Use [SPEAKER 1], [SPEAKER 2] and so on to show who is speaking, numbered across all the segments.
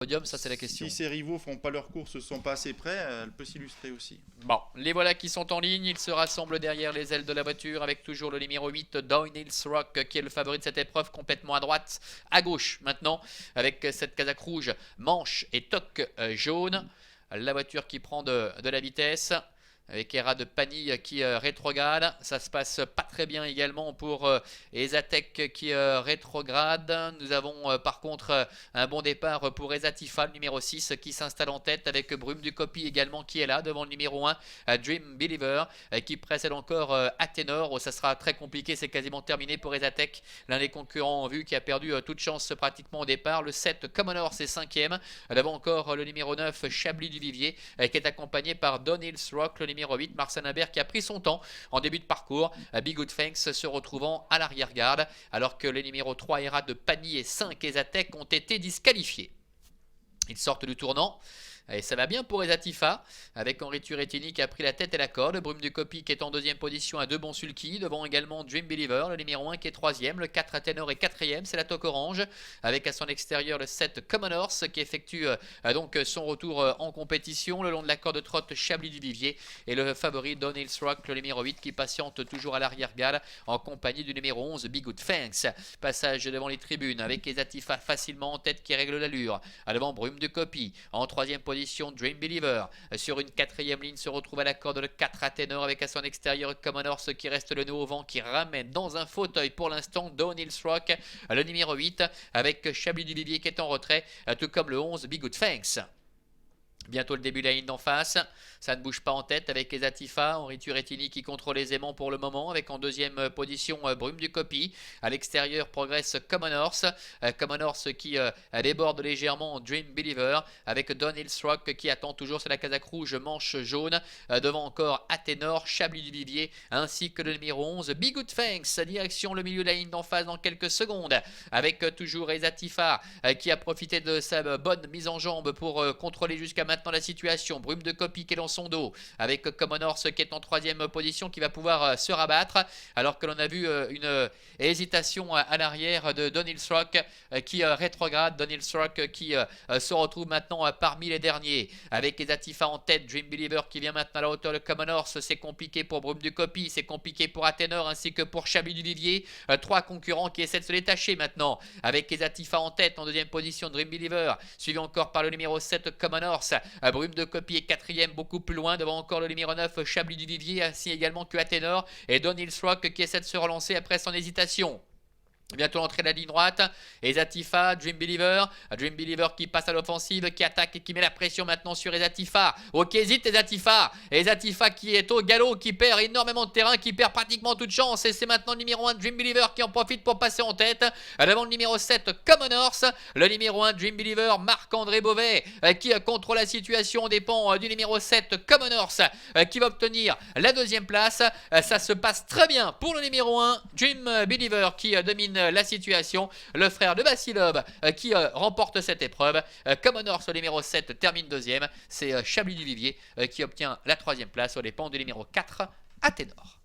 [SPEAKER 1] Podium, ça c'est la question.
[SPEAKER 2] Si ses rivaux font pas leur course, ne sont pas assez près, elle peut s'illustrer aussi.
[SPEAKER 1] Bon, les voilà qui sont en ligne, ils se rassemblent derrière les ailes de la voiture avec toujours le numéro 8, Downhill Rock, qui est le favori de cette épreuve, complètement à droite, à gauche maintenant, avec cette casaque rouge, manche et toque jaune. La voiture qui prend de la vitesse, avec Era de Pani qui rétrograde. Ça se passe pas très bien également pour Esatek qui rétrograde. Nous avons par contre un bon départ pour Esatifa, le numéro 6, qui s'installe en tête avec Brume du Copy également qui est là devant le numéro 1, Dream Believer, qui précède encore Athénor. Ça sera très compliqué, c'est quasiment terminé pour Esatek, l'un des concurrents en vue qui a perdu toute chance pratiquement au départ. Le 7, Commonor, c'est 5ème. Devant encore le numéro 9, Chablis du Vivier, qui est accompagné par Don Hills Rock, le numéro 8, Marcel Imbert, qui a pris son temps en début de parcours. Be Good Thanks se retrouvant à l'arrière-garde, alors que les numéros 3, Era de Pani, et 5, Esatek, ont été disqualifiés. Ils sortent du tournant. Et ça va bien pour Esatifa, avec Henri Turetini qui a pris la tête et la corde. Brume du Copy qui est en deuxième position à 2 bons sulky. Devant également Dream Believer, le numéro 1 qui est troisième. Le 4 Athénor est quatrième, c'est la toque orange. Avec à son extérieur le 7 Common Horse qui effectue donc son retour en compétition. Le long de la corde trotte Chablis du Vivier. Et le favori Don Hills Rock, le numéro 8 qui patiente toujours à l'arrière-garde en compagnie du numéro 11 Be Good Thanks. Passage devant les tribunes avec Esatifa facilement en tête qui règle l'allure. Devant Brume du Copy en troisième position. Dream Believer sur une quatrième ligne se retrouve à la corde le 4 Athénor avec à son extérieur Common Horse qui reste le nez au vent, qui ramène dans un fauteuil pour l'instant Don Hills Rock, le numéro 8 avec Chablis du Vivier qui est en retrait, tout comme le 11 Be Good Thanks. Bientôt le début de la ligne d'en face, ça ne bouge pas en tête avec Esatifa, Henri Turetini qui contrôle aisément pour le moment avec en deuxième position Brume du Copy. À l'extérieur progresse Common Horse qui déborde légèrement Dream Believer avec Don Hills Rock qui attend toujours sur la casaque rouge manche jaune. Devant encore Athénor, Chablis du Vivier ainsi que le numéro 11 Be Good Thanks. Direction le milieu de la ligne d'en face dans quelques secondes avec toujours Esatifa qui a profité de sa bonne mise en jambe pour contrôler jusqu'à maintenant la situation. Brume de Copy qui est dans son dos avec Common Horse qui est en troisième position, qui va pouvoir se rabattre, alors que l'on a vu une hésitation à l'arrière de Don Hills Rock qui rétrograde. Don Hills Rock qui se retrouve maintenant parmi les derniers avec Esatifa en tête. Dream Believer qui vient maintenant à la hauteur de Common Horse. C'est compliqué pour Brume du Copy, c'est compliqué pour Athénor ainsi que pour Chablis du Vivier. Trois concurrents qui essaient de se détacher maintenant avec Esatifa en tête en deuxième position. Dream Believer suivi encore par le numéro 7 Common Horse. Brume de Copy est quatrième, beaucoup plus loin, devant encore le numéro 9 Chablis du Vivier, ainsi également que Athénor et Don Hills Rock qui essaie de se relancer après son hésitation. Bientôt l'entrée de la ligne droite, Esatifa, Dream Believer qui passe à l'offensive, qui attaque et qui met la pression maintenant sur Esatifa. Ok, hésite Esatifa qui est au galop, qui perd énormément de terrain, qui perd pratiquement toute chance, et c'est maintenant le numéro 1 Dream Believer qui en profite pour passer en tête, devant le numéro 7 Common Horse, le numéro 1 Dream Believer, Marc-André Beauvais qui contrôle la situation, dépend du numéro 7 Common Horse qui va obtenir la deuxième place. Ça se passe très bien pour le numéro 1 Dream Believer qui domine la situation. Le frère de Vassilov qui remporte cette épreuve. Common Horse, le numéro 7, termine deuxième. C'est Chablis du Vivier qui obtient la troisième place aux dépens du numéro 4, Athénor.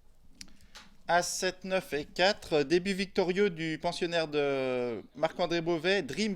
[SPEAKER 2] A7, 9 et 4, début victorieux du pensionnaire de Marc-André Beauvais, Dream